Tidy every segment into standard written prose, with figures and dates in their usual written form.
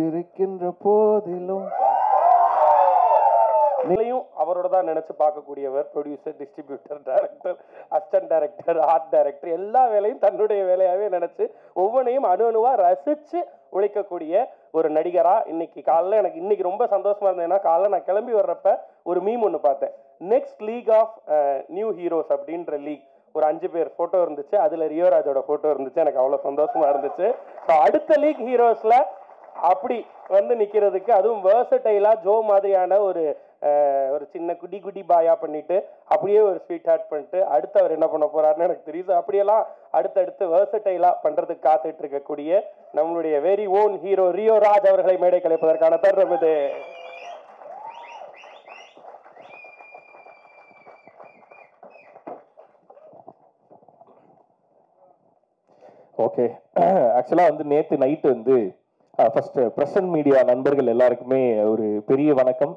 இருக்கின்ற போதிலும் நிலையும் அவரோட தான் நினைச்சு பார்க்கக்கூடியவர். Producer, distributor, director, assistant director, art director, எல்லா வேலையும் தன்னுடைய வேலையாவே நினைச்சு ஒவ்வொன்றையும் அணுவா ரசிச்சு உழைக்கக்கூடிய ஒரு நடிகரா இன்னைக்கு காலைல எனக்கு இன்னைக்கு ரொம்ப சந்தோஷமா இருந்தது. ஏன்னா காலைல நான் கிளம்பி வர்றப்ப ஒரு மீம் ஒன்று பார்த்தேன். Next league of new heroes அப்படின்ற லீக் ஒரு 5 பேர் போட்டோ இருந்துச்சு. அதுல ரியோராஜோட போட்டோ இருந்துச்சு. எனக்கு அவ்வளவு சந்தோஷமா இருந்துச்சு. அடுத்த லீக் ஹீரோஸ்ல அப்படி வந்து நிக்கிறதுக்கு, அதுவும் வேர்சடைலா ஜோ மாதிரியான ஒரு சின்ன குடி குடி பாயா பண்ணிட்டு அப்படியே ஒரு ஸ்வீட் ஹார்ட் பண்ணிட்டு அடுத்து அவர் என்ன பண்ண போறாருன்னு எனக்கு தெரியுது. அப்படியெல்லாம் அடுத்தடுத்து வேர்சடைலா பண்றதுக்கு காத்துட்டு இருக்கக்கூடிய நம்மளுடைய வெரி ஓன் ஹீரோ ரியோராஜ் அவர்களை மேடை கலைப்பதற்கான தருணம் இது. ஓகே, ஆக்சுவலா வந்து நேத்து நைட்டு வந்து ஃபர்ஸ்ட் பிரசன்ட் மீடியா நண்பர்கள் எல்லாருக்குமே ஒரு பெரிய வணக்கம்.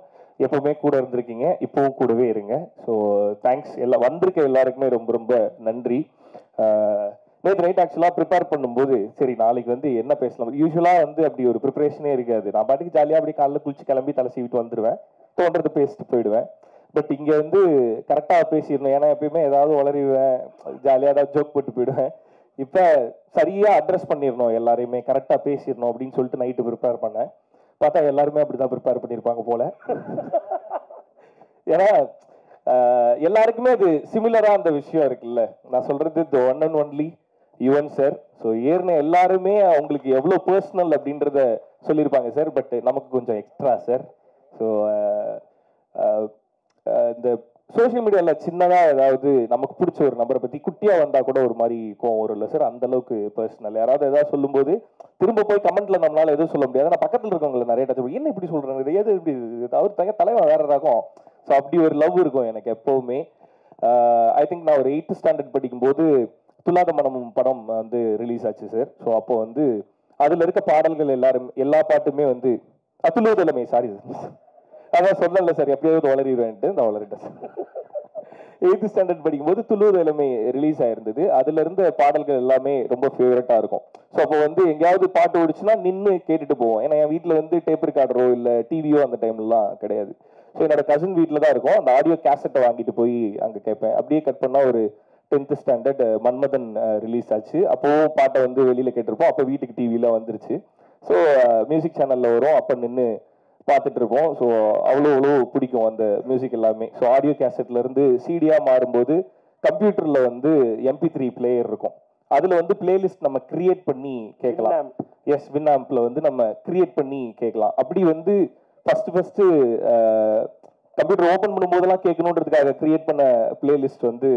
எப்பவுமே கூட இருந்திருக்கீங்க, இப்பவும் கூடவே இருங்க. So thanks. எல்லாம் வந்திருக்க எல்லாருக்குமே ரொம்ப ரொம்ப நன்றி. நேற்று நைட் ஆக்சுவலாக ப்ரிப்பேர் பண்ணும்போது சரி நாளைக்கு வந்து என்ன பேசலாம், யூஸ்வலாக வந்து அப்படி ஒரு ப்ரிப்பரேஷனே இருக்காது. நான் பாட்டுக்கு ஜாலியாக அப்படி காலைல குளிச்சு கிளம்பி தலை சீவிட்டு வந்துடுவேன், தோன்றது பேசிட்டு போயிடுவேன். பட் இங்கே வந்து கரெக்டாக பேசிடணும், ஏன்னா எப்பயுமே ஏதாவது வளரிடுவேன், ஜாலியாக ஏதாவது ஜோக் போட்டு போயிடுவேன். இப்போ சரியாக அட்ரஸ் பண்ணிடணும், எல்லாரையுமே கரெக்டாக பேசிடணும் அப்படின்னு சொல்லிட்டு நைட்டு ப்ரிப்பேர் பண்ணேன். பார்த்தா எல்லாருமே அப்படிதான் ப்ரிப்பேர் பண்ணியிருப்பாங்க போல. ஏன்னா எல்லாருக்குமே அது சிமிலரா அந்த விஷயம் இருக்குல்ல. நான் சொல்றது the one and only Yuvan sir. So ஏறின எல்லாருமே அவங்களுக்கு எவ்வளோ பர்சனல் அப்படின்றத சொல்லியிருப்பாங்க சார். பட் நமக்கு கொஞ்சம் எக்ஸ்ட்ரா சார். ஸோ இந்த சோஷியல் மீடியாவில் சின்னதாக ஏதாவது நமக்கு பிடிச்ச ஒரு நபரை பற்றி குட்டியாக வந்தால் கூட ஒரு மாதிரி கோவம் வரும் இல்லை சார், அந்த அளவுக்கு பர்சனல். யாராவது ஏதாவது சொல்லும்போது திரும்ப போய் கமெண்ட்ல நம்மளால எதுவும் சொல்ல முடியாது. நான் பக்கத்தில் இருக்கவங்களை நிறைய டச் என்ன இப்படி சொல்றாங்க, எது இப்படி அவர் தலைவன் வேற இருக்கும். ஸோ அப்படி ஒரு லவ் இருக்கும் எனக்கு எப்பவுமே. ஐ திங்க் நான் ஒரு 8th ஸ்டாண்டர்ட் படிக்கும்போது துலாத மனமும் படம் வந்து ரிலீஸ் ஆச்சு சார். ஸோ அப்போ வந்து அதில் இருக்க பாடல்கள் எல்லா பாட்டுமே வந்து துளுவதலமை, சாரி சார் அதான் சொல்லல சார், எப்பயாவது வளரிடுவேன்ட்டு நான் வளரிட்டேன் சார். 8th ஸ்டாண்டர்ட் படிக்கும்போது துளுவது இளமை ரிலீஸ் ஆயிருந்தது. அதுல இருந்த பாடல்கள் எல்லாமே ரொம்ப ஃபேவரட்டா இருக்கும். ஸோ அப்போ வந்து எங்கேயாவது பாட்டு ஓடிச்சுன்னா நின்று கேட்டுட்டு போவோம். ஏன்னா என் வீட்டில் வந்து டேப் ரெக்கார்டரோ இல்லை டிவியோ அந்த டைம்லாம் கிடையாது. ஸோ என்னோட கசின் வீட்டில் தான் இருக்கும். அந்த ஆடியோ கேசட்டை வாங்கிட்டு போய் அங்கே கேட்பேன். அப்படியே கட் பண்ணால் ஒரு 10th ஸ்டாண்டர்ட் மன்மதன் ரிலீஸ் ஆச்சு. அப்போவும் பாட்டை வந்து வெளியில் கேட்டிருப்போம். அப்போ வீட்டுக்கு டிவியில் வந்துருச்சு. ஸோ மியூசிக் சேனலில் வரும், அப்போ நின்று பார்த்துட்டு இருப்போம். ஸோ அவ்வளோ பிடிக்கும் அந்த மியூசிக் எல்லாமே. ஸோ ஆடியோ கேசட்ல இருந்து சிடியா மாறும்போது கம்ப்யூட்டர்ல வந்து MP3 பிளேயர் இருக்கும். அதுல வந்து பிளேலிஸ்ட் நம்ம கிரியேட் பண்ணி கேட்கலாம். எஸ், வின்னாம்ப்ல வந்து நம்ம கிரியேட் பண்ணி கேட்கலாம். அப்படி வந்து ஃபர்ஸ்ட் கம்ப்யூட்டர் ஓப்பன் பண்ணும்போதெல்லாம் கேட்கணுன்றதுக்காக கிரியேட் பண்ண பிளேலிஸ்ட் வந்து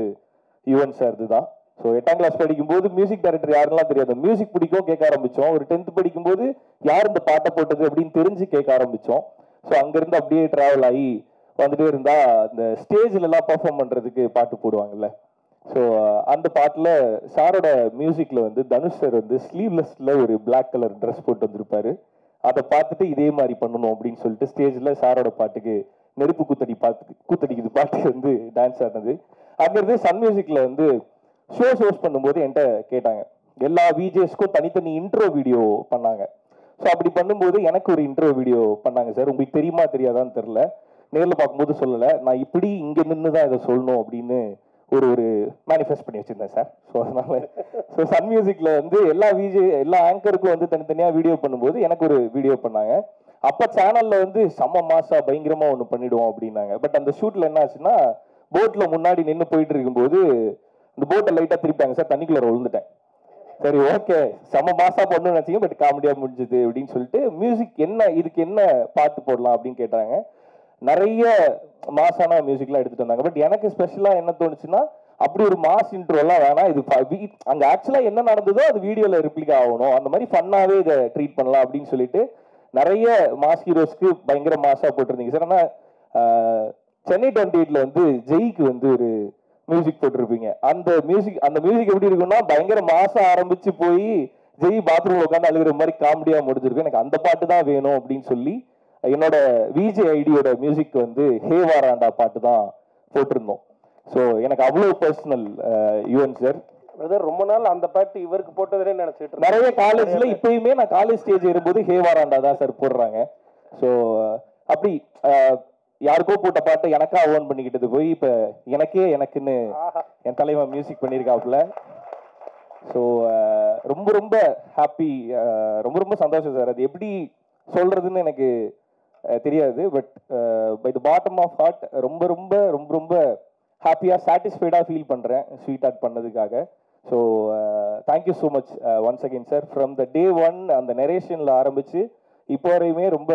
யுவன் சார் தான். ஸோ 8ஆம் கிளாஸ் படிக்கும்போது மியூசிக் டைரக்டர் யாருலாம் தெரியாது, மியூசிக் பிடிக்கும் கேட்க ஆரம்பித்தோம். ஒரு 10th படிக்கும்போது யார் இந்த பாட்டை போட்டது அப்படின்னு தெரிஞ்சு கேட்க ஆரம்பித்தோம். ஸோ அங்கேருந்து அப்படியே ட்ராவல் ஆகி வந்துட்டே இருந்தா இந்த ஸ்டேஜ்லலாம் பர்ஃபார்ம் பண்ணுறதுக்கு பாட்டு போடுவாங்கல்ல. ஸோ அந்த பாட்டில் சாரோட மியூசிக்கில் வந்து தனுஷ் சார் வந்து ஸ்லீவ்லெஸ்ல ஒரு பிளாக் கலர் ட்ரெஸ் போட்டு வந்திருப்பாரு. அதை பார்த்துட்டு இதே மாதிரி பண்ணணும் அப்படின்னு சொல்லிட்டு ஸ்டேஜில் சாரோட பாட்டுக்கு நெருப்பு கூத்தடிக்குது பாட்டு வந்து டான்ஸ் ஆடினது. அங்கேருந்து சன் மியூசிக்கில் வந்து ஷோஸ் பண்ணும்போது என்கிட்ட கேட்டாங்க. எல்லா விஜேஸ்க்கும் தனித்தனி இன்ட்ரோ வீடியோ பண்ணாங்க. ஸோ அப்படி பண்ணும்போது எனக்கு ஒரு இன்ட்ரோ வீடியோ பண்ணாங்க சார். உங்களுக்கு தெரியுமா தெரியாதான்னு தெரில, நேரில் பார்க்கும்போது சொல்லலை. நான் இப்படி இங்கே நின்று தான் இதை சொல்லணும் அப்படின்னு ஒரு மேனிஃபெஸ்ட் பண்ணி வச்சுருந்தேன் சார். ஸோ அதனால சன் மியூசிக்கில் வந்து எல்லா ஆங்கருக்கும் வந்து தனித்தனியாக வீடியோ பண்ணும்போது எனக்கு ஒரு வீடியோ பண்ணாங்க. அப்போ சேனலில் வந்து செம்ம மாசா பயங்கரமாக ஒன்று பண்ணிவிடுவோம் அப்படின்னாங்க. பட் அந்த ஷூட்டில் என்ன ஆச்சுன்னா, போட்டில் முன்னாடி நின்று போயிட்டு இருக்கும்போது இந்த போட்டை லைட்டாக திருப்பிட்டாங்க சார், தண்ணிக்குள்ள விழுந்துட்டேன். சரி ஓகே, செம மாசா பண்ணணும்னு நினச்சிங்க, பட் காமெடியா முடிஞ்சது அப்படின்னு சொல்லிட்டு மியூசிக் இதுக்கு என்ன பாட்டு போடலாம் அப்படின்னு கேட்டாங்க. நிறைய மாசான மியூசிக்லாம் எடுத்துட்டு வந்தாங்க. பட் எனக்கு ஸ்பெஷலாக என்ன தோணுச்சுன்னா, அப்படி ஒரு மாஸ் இன்ட்ரோலாம் வேணாம், இது அங்கே ஆக்சுவலாக என்ன நடந்ததோ அது வீடியோவில் ரிப்ளிக் ஆகணும், அந்த மாதிரி ஃபன்னாகவே இதை ட்ரீட் பண்ணலாம் அப்படின்னு சொல்லிட்டு நிறைய மாஸ் ஹீரோஸ்க்கு பயங்கர மாசா போட்டிருந்தீங்க சார். ஆனால் சென்னை 28ல வந்து ஜெய்க்கு வந்து ஒரு மியூசிக் போட்டிருப்பீங்க. அந்த மியூசிக் எப்படி இருக்குன்னா, பயங்கர மாசம் ஆரம்பிச்சு போய் ஜெய் பாத்ரூம்ல உட்காந்து அழுகிற மாதிரி காமெடியா முடிஞ்சிருக்கு. எனக்கு அந்த பாட்டு தான் வேணும் அப்படின்னு சொல்லி என்னோட விஜே ஐடியோட மியூசிக் வந்து ஹே வாராண்டா பாட்டு தான் போட்டிருந்தோம். ஸோ எனக்கு அவ்வளோ பர்சனல் யுவன் சார். பிரதர் ரொம்ப நாள் அந்த பாட்டு இவருக்கு போட்டதுனே நினைச்சிட்டு இருக்கேன். நிறைய காலேஜ்ல இப்பயுமே நான் காலேஜ் ஸ்டேஜ் ஏறும்போது ஹே வாராண்டா தான் சார் போடுறாங்க. ஸோ அப்படி யாருக்கோ போட்ட பாட்டை எனக்கா ஓன் பண்ணிக்கிட்டது போய் இப்ப எனக்குன்னு என் தலைவன் மியூசிக் பண்ணியிருக்காப்புல. ஸோ ரொம்ப ரொம்ப ஹாப்பி, ரொம்ப ரொம்ப சந்தோஷம் சார். அது எப்படி சொல்றதுன்னு எனக்கு தெரியாது. But by the bottom of heart ரொம்ப ரொம்ப ரொம்ப ரொம்ப ஹாப்பியாக சாட்டிஸ்ஃபைடாக ஃபீல் பண்ணுறேன் ஸ்வீட் ஆர்ட் பண்ணதுக்காக. So thank you so much once again sir. From the day one அந்த நெரேஷனில் ஆரம்பித்து இப்போ வரையுமே ரொம்ப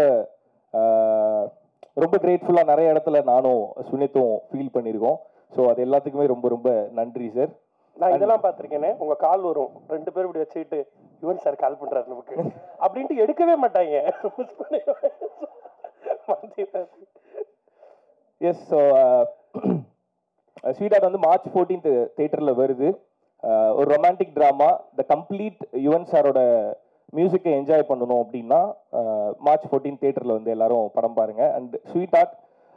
ரொம்ப கிரேட்ஃபுல்லாக நிறைய இடத்துல நானும் சுனித்தும் ஃபீல் பண்ணியிருக்கோம். ஸோ அது எல்லாத்துக்குமே ரொம்ப ரொம்ப நன்றி சார். நான் இதெல்லாம் பார்த்துருக்கேனே, உங்கள் கால் வரும் 2 பேரும் இப்படி வச்சுக்கிட்டு யுவன் சார் கால் பண்ணுறாரு நமக்கு அப்படின்ட்டு எடுக்கவே மாட்டாங்க. எஸ். ஸோ ஸ்வீட் ஆர்ட் வந்து March 14th தியேட்டரில் வருது. ஒரு romantic drama. The complete Yuvan சாரோட மியூசிக்கை என்ஜாய் பண்ணணும் அப்படின்னா March 14th தியேட்டரில் வந்து எல்லாரும் படம் பாருங்க. அண்ட் ஸ்வீட் ஆர்ட்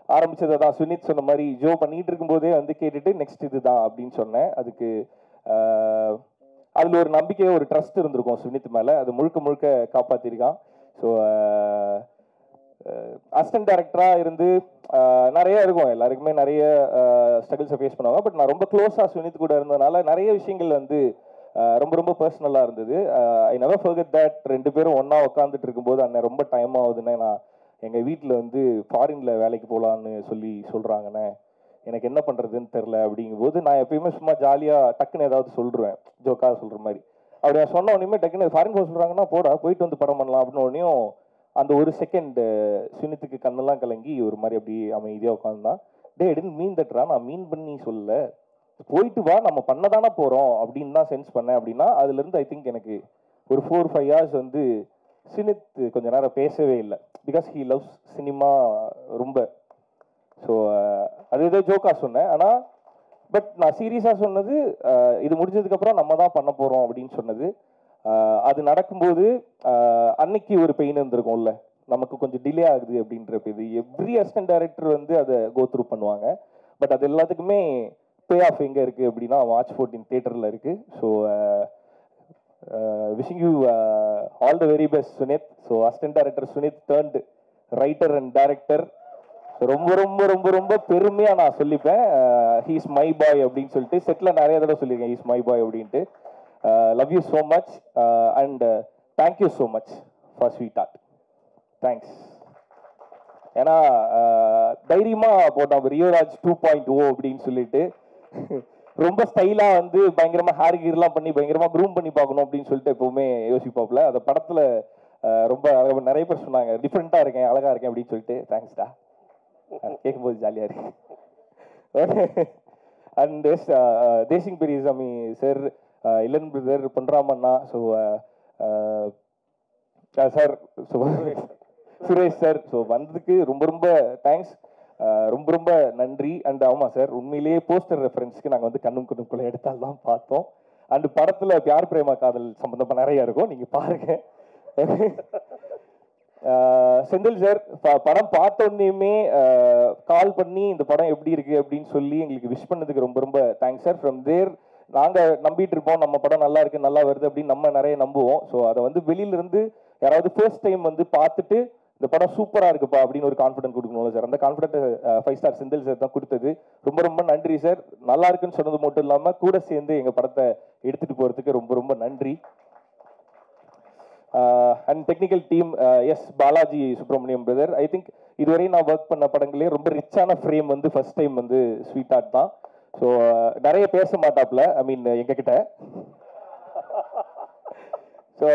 ஆரம்பிச்சதை தான் சுனித் சொன்ன மாதிரி ஜோ பண்ணிட்டு இருக்கும்போதே வந்து கேட்டுட்டு நெக்ஸ்ட் இது தான் அப்படின்னு சொன்னேன். அதுக்கு அதில் ஒரு நம்பிக்கை, ஒரு ட்ரஸ்ட் இருந்திருக்கும் சுனித் மேலே. அது முழுக்க முழுக்க காப்பாற்றிருக்கான். ஸோ அசிஸ்டன்ட் டைரக்டராக இருந்து நிறைய இருக்கும், எல்லாருக்குமே நிறைய ஸ்ட்ரகிள்ஸை ஃபேஸ் பண்ணுவாங்க. பட் நான் ரொம்ப க்ளோஸாக சுனித் கூட இருந்ததுனால நிறைய விஷயங்கள் வந்து ரொம்ப ரொம்ப பர்சனலாக இருந்தது. I never forget that. 2 பேரும் ஒன்றா உட்காந்துட்டு இருக்கும்போது அண்ணன் ரொம்ப டைம் ஆகுதுன்னு நான் எங்கள் வீட்டில் வந்து ஃபாரினில் வேலைக்கு போகலான்னு சொல்கிறாங்கண்ணே, எனக்கு என்ன பண்ணுறதுன்னு தெரில அப்படிங்கும்போது நான் எப்பயுமே சும்மா ஜாலியாக டக்குன்னு ஏதாவது சொல்லிடுவேன், ஜோக்காக சொல்கிற மாதிரி. அப்படி நான் சொன்ன உடனே டக்குன்னு ஃபாரின் போக சொல்கிறாங்கன்னா போடா போயிட்டு வந்து படம் பண்ணலாம் அப்படின்னு உடனேயும் அந்த ஒரு செகண்ட் சுனித்துக்கு கண்ணெல்லாம் கலங்கி ஒரு மாதிரி அப்படி அமைதியாக உட்காந்துதான். டே டென்ட் மீன் தட்ரா, நான் மீன் பண்ணி சொல்லல, போயிட்டு வா நம்ம பண்ண தானே போகிறோம் அப்படின்னு தான் சென்ஸ் பண்ணேன் அப்படின்னா. அதுலேருந்து ஐ திங்க் எனக்கு ஒரு 4-5 hours வந்து சுனித் கொஞ்ச நேரம் பேசவே இல்லை. பிகாஸ் ஹீ லவ்ஸ் சினிமா ரொம்ப. ஸோ அது ஏதோ ஜோக்காக சொன்னேன். ஆனால் பட் நான் சீரியஸாக சொன்னது இது முடிஞ்சதுக்கப்புறம் நம்ம தான் பண்ண போகிறோம் அப்படின்னு சொன்னது. அது நடக்கும்போது அன்னைக்கு ஒரு பெயின் இருந்திருக்கும்ல, நமக்கு கொஞ்சம் டிலே ஆகுது அப்படின்ற இது எவ்ரி அசிஸ்டன்ட் டைரக்டர் வந்து அதை கோ த்ரூ பண்ணுவாங்க. பட் அது எல்லாத்துக்குமே பே ஆஃப் எங்கே இருக்குது அப்படின்னா March 14th தியேட்டரில் இருக்குது. So wishing you all the very best Sunith. So assistant director Sunith turned writer and director. ரொம்ப ரொம்ப ரொம்ப ரொம்ப பெருமையாக நான் சொல்லிப்பேன், ஹீஸ் மை பாய் அப்படின்னு சொல்லிட்டு. செட்டில் நிறைய தடவை சொல்லியிருக்கேன் ஹீஸ் மை பாய் அப்படின்ட்டு. Love you so much and thank you so much for sweet art. Thanks. ஏன்னா தைரியமாக போட்டான் ரியோராஜ் 2.0 அப்படின்னு சொல்லிட்டு ரொம்ப ஸ்டைலாக வந்து பயங்கரமாக ஹேர் கீர்லாம் பண்ணி பயங்கரமாக க்ரூம் பண்ணி பார்க்கணும் அப்படின்னு சொல்லிட்டு எப்போவுமே யோசிப்பாப்புல. அந்த படத்தில் ரொம்ப நிறைய பேர் சொன்னாங்க டிஃப்ரெண்ட்டாக இருக்கேன், அழகாக இருக்கேன் அப்படின்னு சொல்லிட்டு. தேங்க்ஸ்டா, கேட்கும்போது ஜாலியாக இருக்கு. Okay. And Desingh Periyasamy sir, Elan brother, பொன்ராமண்ணா, so sir, Suresh sir, so வந்ததுக்கு ரொம்ப ரொம்ப தேங்க்ஸ், ரொம்ப ரொம்ப நன்றி. அண்ட் ஆமாம் சார், உண்மையிலேயே போஸ்டர் ரெஃபரன்ஸ்க்கு நாங்கள் வந்து கண்ணும் கண்ணுக்குள்ளே எடுத்தால் தான் பார்த்தோம். அண்ட் படத்தில் பியார் பிரேமா காதல் சம்மந்தமாக நிறையா இருக்கும், நீங்கள் பாருங்கள். செந்தில் சார் படம் பார்த்தோன்னையுமே கால் பண்ணி இந்த படம் எப்படி இருக்கு அப்படின்னு சொல்லி எங்களுக்கு விஷ் பண்ணதுக்கு ரொம்ப ரொம்ப தேங்க்ஸ் சார். ஃப்ரம் தேர் நாங்கள் நம்பிட்டு இருப்போம் நம்ம படம் நல்லா இருக்கு நல்லா வருது அப்படின்னு நம்ம நிறைய நம்புவோம். ஸோ அதை வந்து வெளியிலிருந்து யாராவது ஃபர்ஸ்ட் டைம் வந்து பார்த்துட்டு இந்த படம் சூப்பராக இருக்குப்பா அப்படின்னு ஒரு கான்ஃபிடன்ட் கொடுக்கணும்ல சார், அந்த கான்ஃபிடென்ட் 5 ஸ்டார் செந்தில் சார் தான் கொடுத்தது. ரொம்ப ரொம்ப நன்றி சார். நல்லா இருக்குன்னு சொன்னது மட்டும் இல்லாமல் கூட சேர்ந்து எங்கள் படத்தை எடுத்துகிட்டு போகிறதுக்கு ரொம்ப ரொம்ப நன்றி. And technical team, S Balaji Subramaniam brother. I think இதுவரை நான் ஒர்க் பண்ண படங்களே ரொம்ப ரிச்சான ஃப்ரேம் வந்து ஃபர்ஸ்ட் டைம் வந்து ஸ்வீட் ஆர்ட் தான். ஸோ நிறைய பேச மாட்டாப்ல, ஐ மீன் எங்ககிட்ட. ஸோ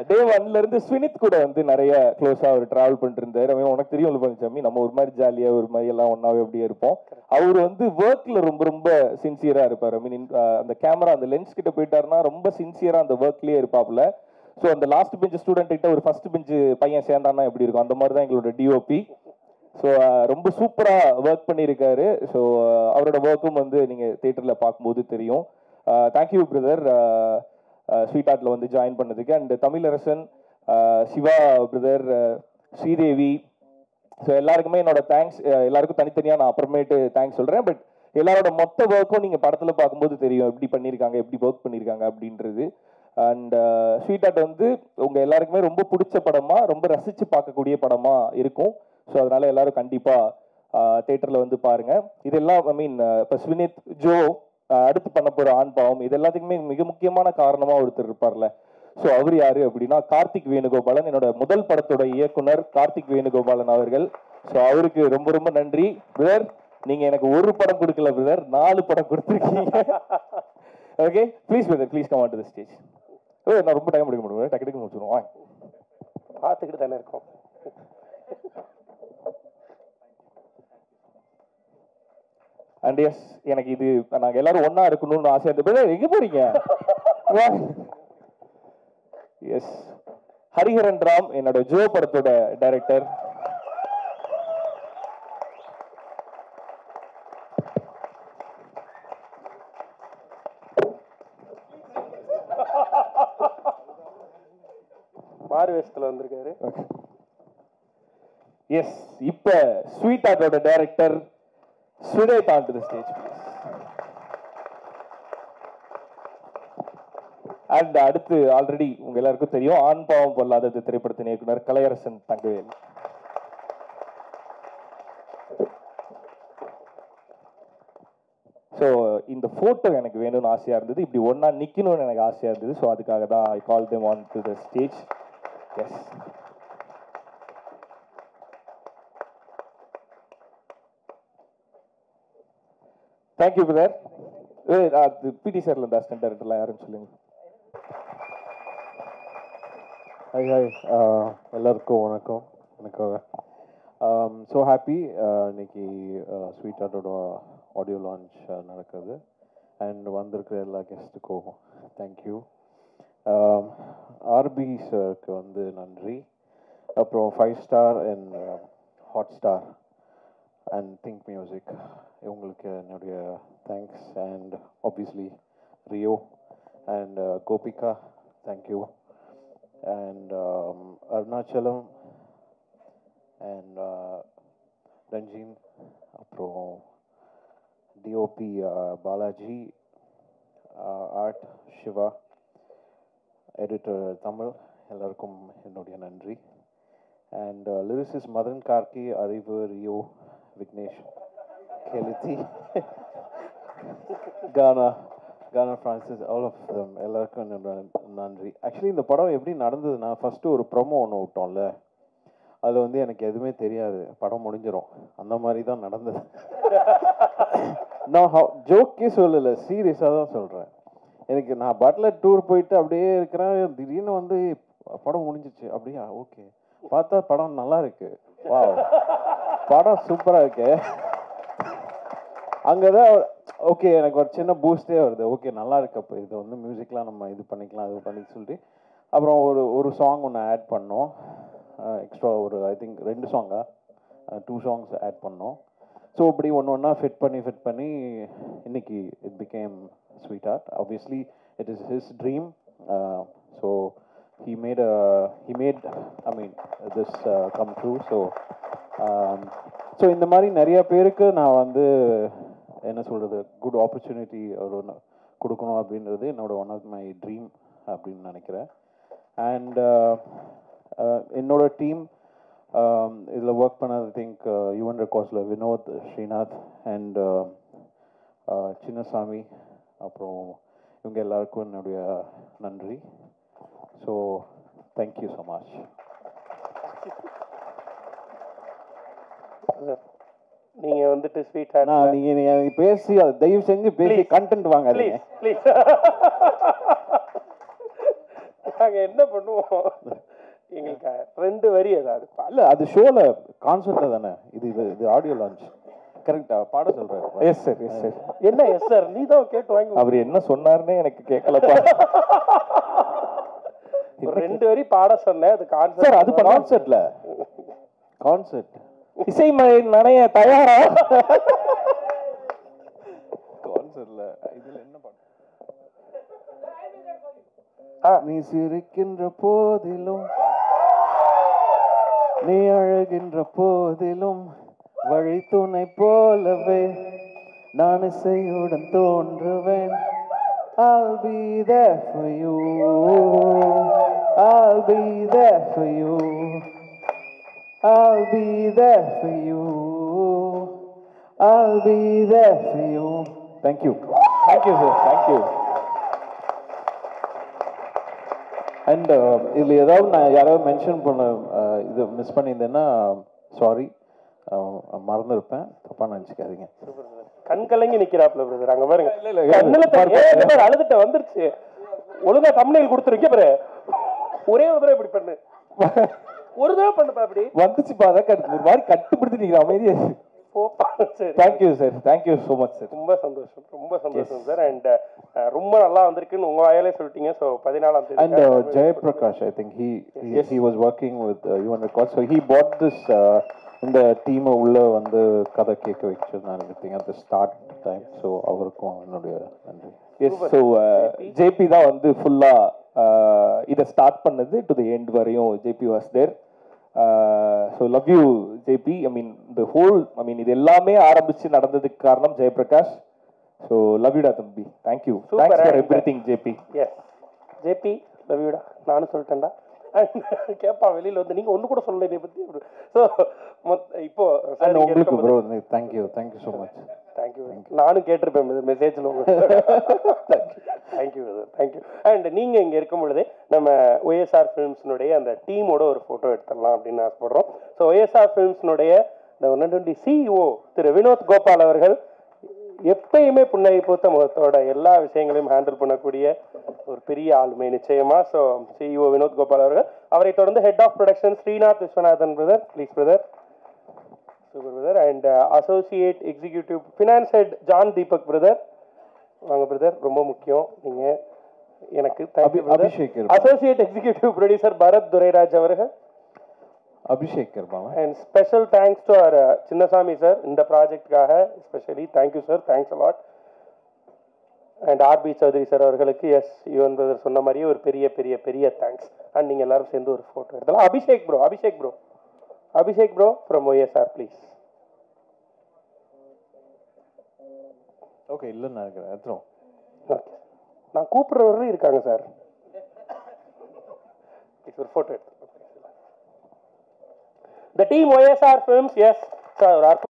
டே 1லேருந்து ஸ்வினித் கூட வந்து நிறைய க்ளோஸாக அவர் ட்ராவல் பண்ணிட்டு இருந்தார். அவன் உனக்கு தெரியும் பழனிசாமி, நம்ம ஒரு மாதிரி ஜாலியாக ஒரு மாதிரி எல்லாம் ஒன்றாவே அப்படியே இருப்போம். அவர் வந்து ஒர்க்கில் ரொம்ப ரொம்ப சின்சியராக இருப்பார். ஐ மீன் அந்த கேமரா அந்த லென்ஸ் கிட்ட போயிட்டாருன்னா ரொம்ப சின்சியராக அந்த ஒர்க்லேயே இருப்பாப்புல. ஸோ அந்த லாஸ்ட் பெஞ்ச் ஸ்டூடெண்ட் கிட்ட ஒரு ஃபர்ஸ்ட் பெஞ்ச் பையன் சேர்ந்தான்னா எப்படி இருக்கும், அந்த மாதிரி தான் எங்களோட டிஓபி. ஸோ ரொம்ப சூப்பராக ஒர்க் பண்ணியிருக்காரு. ஸோ அவரோட ஒர்க்கும் வந்து நீங்கள் தியேட்டரில் பார்க்கும்போது தெரியும். தேங்க்யூ பிரதர் ஸ்வீட் ஆர்ட்டில் வந்து ஜாயின் பண்ணதுக்கு. And Tamilarasan, Siva brother, Sridevi, so எல்லாருக்குமே என்னோட தேங்க்ஸ். எல்லாருக்கும் தனித்தனியாக நான் அப்புறமேட்டு தேங்க்ஸ் சொல்கிறேன். பட் எல்லாரோட மொத்த ஒர்க்கும் நீங்கள் படத்தில் பார்க்கும்போது தெரியும் எப்படி பண்ணியிருக்காங்க, எப்படி ஒர்க் பண்ணியிருக்காங்க அப்படின்றது. அண்ட் ஸ்வீட் ஹார்ட் வந்து உங்கள் எல்லாருக்குமே ரொம்ப பிடிச்ச படமாக, ரொம்ப ரசித்து பார்க்கக்கூடிய படமாக இருக்கும். ஸோ அதனால் எல்லாரும் கண்டிப்பாக தேட்டரில் வந்து பாருங்கள். இதெல்லாம் ஐ மீன் இப்போ ஸ்வினித், ஜோ, அடுத்து பண்ண போகிற ஆண் பாவம், இது எல்லாத்துக்குமே மிக முக்கியமான காரணமாக ஒருத்தர் இருப்பார்ல. ஸோ அவர் யாரு அப்படின்னா கார்த்திக் வேணுகோபாலன், என்னோட முதல் படத்தோட இயக்குனர் கார்த்திக் வேணுகோபாலன் அவர்கள். ஸோ அவருக்கு ரொம்ப ரொம்ப நன்றி பிரதர். நீங்க எனக்கு ஒரு படம் கொடுக்கல பிரதர், 4 படம் கொடுத்துருக்கீங்க. Okay, please brother, please come on to the stage. நான் ரொம்ப டைம் எடுக்க முடியும், டக்கு டக்கு முடிச்சிடுவோம். வாங்க, பார்த்துக்கிட்டு தானே இருக்கோம். அண்ட் எஸ், எனக்கு இது நாங்க எல்லாரும் ஒன்னா இருக்கணும்னு ஆசையா இருந்து. பிரதர் எங்க போறீங்க? எஸ், ஹரிஹரன் ராம் என்னோட ஜோ படத்தோட டைரக்டர். மாறு வேஷத்துல வந்திருக்காரு. எஸ், இப்ப ஸ்வீட் ஹார்ட்டோட டைரக்டர் சுடேத் on to the stage please. And அடுத்து ஆல்ரெடி உங்க எல்லாருக்கும் தெரியும், ஆண் பாவம் பொல்லாதது திரைப்படத்தின் இயக்குனர் கலையரசன் தங்கவேல். ஸோ இந்த போட்டோ எனக்கு வேணும்னு ஆசையா இருந்தது, இப்படி ஒன்னா நிக்கணும்னு எனக்கு ஆசையா இருந்தது. ஸோ அதுக்காக தான் I call them on to the stage. Yes, thank you brother. பிடி சார்ல இந்த அசிஸ்டன்ட் டைரக்டர்லாம் யாருன்னு சொல்லுங்க. ஹாய் ஹாய், எல்லாருக்கும் வணக்கம். எனக்கு ஸோ ஹாப்பி இன்னைக்கு ஸ்வீட் ஹார்ட்டோட ஆடியோ லான்ச் நடக்குது. அண்ட் வந்திருக்கிற எல்லா கெஸ்ட்டுக்கும் தேங்க்யூ. ஆர்பி சாருக்கு வந்து நன்றி. அப்புறம் 5 star and hot star and think music, இவங்களுக்கு என்னுடைய thanks. And obviously Rio and Gopika, thank you. And Arunachalam and Ranjin, அப்புறம் DOP Balaji, art Siva, editor Tamizh, எல்லாருக்கும் என்னுடைய நன்றி. And lyricists Madhan Karky, Arivu, Rio, Vignesh, Kelithi, Gana Francis, all of them, எல்லாருக்கும் என்னோட நன்றி. ஆக்சுவலி இந்த படம் எப்படி நடந்ததுன்னா, ஃபஸ்ட்டு ஒரு ப்ரோமோ ஒன்று விட்டோம்ல, அதில் வந்து எனக்கு எதுவுமே தெரியாது, படம் முடிஞ்சிடும் அந்த மாதிரி தான் நடந்தது. நான் ஜோக்கே சொல்லலை, சீரியஸாக தான் சொல்கிறேன். எனக்கு நான் பட்லர் டூர் போயிட்டு அப்படியே இருக்கிறேன், திடீர்னு வந்து படம் முடிஞ்சிச்சு. அப்படியா, ஓகே, பார்த்தா படம் நல்லா இருக்கு, வா படம் சூப்பராக இருக்கு. அங்கே தான் ஓகே எனக்கு ஒரு சின்ன பூஸ்டே வருது, ஓகே நல்லா இருக்கு, அப்போ இது வந்து மியூசிக்லாம் நம்ம இது பண்ணிக்கலாம், அது பண்ணி சொல்லிட்டு அப்புறம் ஒரு சாங் ஒன்று ஆட் பண்ணோம் எக்ஸ்ட்ரா, ஒரு ஐ திங்க் 2 சாங்கா 2 சாங்ஸ் ஆட் பண்ணோம். ஸோ இப்படி ஒன்று ஃபிட் பண்ணி இன்னைக்கு it became sweet heart. Obviously it is his dream. So he made I mean this come true. So இந்த மாதிரி நிறைய பேருக்கு நான் வந்து என்ன சொல்கிறது, குட் ஆப்பர்ச்சுனிட்டி ஒரு கொடுக்கணும் அப்படின்றது என்னோட ஒன் ஆஃப் மை ட்ரீம் அப்படின்னு நினைக்கிறேன். அண்ட் என்னோட டீம் இதில் ஒர்க் பண்ணது திங்க் யுவன் ரெக்கார்ட்ஸில் வினோத், ஸ்ரீநாத் அண்ட் சின்னசாமி, அப்புறம் இவங்க எல்லாருக்கும் என்னுடைய நன்றி. So thank you so much. நீங்க வந்துட்டு ஸ்வீட் ஹார்ட் நீங்க பேசி அதை தயவு செஞ்சு பேசி கண்டென்ட் வாங்க. ப்ளீஸ் நாங்க என்ன பண்ணுவோம், எங்களுக்கு 2 வரி ஏதாவது இல்ல, அது ஷோல கான்செப்ட்ல தானே, இது ஆடியோ லான்ச் கரெக்டா பாட சொல்றாரு. Yes sir, yes sir. என்ன எஸ் சார், நீ தான் கேட்டு வாங்கி. அவர் என்ன சொன்னாருன்னு எனக்கு கேட்கலப்பா. 2 வரி பாட சொன்னேன், அது கான்செப்ட் சார், அது கான்செப்ட்ல கான்செப்ட் இசைமழை நனைய தயாரா? கான்செப்ட்ல இதுல என்ன பாட்டு? நீ சிரிக்கின்ற போதிலும், நீ அழகின்ற போதிலும், வழி துணை போலவே நான் இசையுடன் தோன்றுவேன். I'll be there for you. I'll be there for you. I'll be there for you. I'll be there for you. Thank you. Thank you, sir. Thank you. And இதில் ஏதாவது நான் யாராவது மென்ஷன் பண்ண இது மிஸ் பண்ணியிருந்தேன்னா சாரி, மறந்துருப்பேன், தப்பாக நினச்சிக்காதீங்க. கண் கலங்கி நிக்கிறாப்ல பிரதர், அங்க பாருங்க. இல்ல, கண்ணுல அழுதுட்ட வந்துருச்சு. ஒழுங்கா தம்ப்நெயில் கொடுத்துருக்க பாரு. ஒரே ஒரு தடவை இப்படி பண்ணு, ஒரு தடவை பண்ணுப்பா இப்படி வந்துச்சுப்பா. அதான் ஒரு மாதிரி கட்டுப்படுத்தி நிக்கிற அமைதியா. Thank you sir, thank you so much sir. ரொம்ப சந்தோஷம், ரொம்ப சந்தோஷம் சார். அண்ட் ரொம்ப நல்லா வந்திருக்குன்னு உங்க வாயாலே சொல்லிட்டீங்க. ஸோ 14ஆம் தேதி. And Jayaprakash, I think he was working with Yuvan Records, so he bought this இந்த டீமை உள்ள வந்து கதை கேட்க வச்சிருந்தாரு everything at the start time. So அவருக்கும் என்னுடைய நன்றி. எஸ், ஸோ ஜேபி தான் வந்து ஃபுல்லா இதை ஸ்டார்ட் பண்ணது டு தி எண்ட் வரையும் JP was there. So love you JP. I mean the whole, I mean இது எல்லாமே ஆரம்பிச்சு நடந்ததுக்கு காரணம் ஜெயபிரகாஷ். ஸோ லவ் யூடா தம்பி. Thank you, thanks for everything JP. Yes JP, love யூடா. நானும் சொல்லிட்டேன்டா. கேப்பா வெளியில வந்து நீங்க ஒண்ணு கூட சொல்லல இதை பத்தி. ஸோ இப்போ உங்களுக்கு bro thank you so much. Thank you. நானும் கேட்டிருப்பேன் மெசேஜ்ல. Thank you thank you. அண்ட் நீங்க இங்க இருக்கும் பொழுதே நம்ம OSR ஃபிலிம்ஸ்னுடைய அந்த டீமோட ஒரு போட்டோ எடுத்துடலாம் அப்படின்னு ஆசைப்படுறோம். ஸோ OSR ஃபிலிம்ஸ்னுடைய இந்த 120 CEO திரு வினோத் கோபால் அவர்கள் எப்பயுமே புன்னகை பூத்த முகத்தோட எல்லா விஷயங்களையும் ஹேண்டில் பண்ணக்கூடிய ஒரு பெரிய ஆளுமை நிச்சயமா. ஸோ CEO வினோத் கோபால் அவர்கள், அவரை தொடர்ந்து head of production Srinath Viswanathan brother, please brother. Super brother. And associate executive finance head John Deepak brother, வாங்க பிரதர், ரொம்ப முக்கியம் நீங்க எனக்கு. Abhishek. Associate executive producer Bharath Durairaj அவர்கள். Abhishek Karbala. And special thanks to அவர் சின்னசாமி சார் இந்த ப்ராஜெக்டுக்காக specially. Thank you sir, thanks a lot. And RB Choudhary sir அவர்களுக்கு எஸ் யுவன் பிரதர் சொன்ன மாதிரியே ஒரு பெரிய பெரிய பெரிய தேங்க்ஸ். அண்ட் நீங்கள் எல்லாரும் சேர்ந்து ஒரு ஃபோட்டோ எடுத்தலாம். Abhishek bro from OSR please. Okay, இல்லை நான் இருக்கிறேன் எடுத்துரும். ஓகே, நான் கூப்பிட்றவரும் இருக்காங்க சார். ஒரு ஃபோட்டோ எடுத்து The team OSR Films, yes, sir.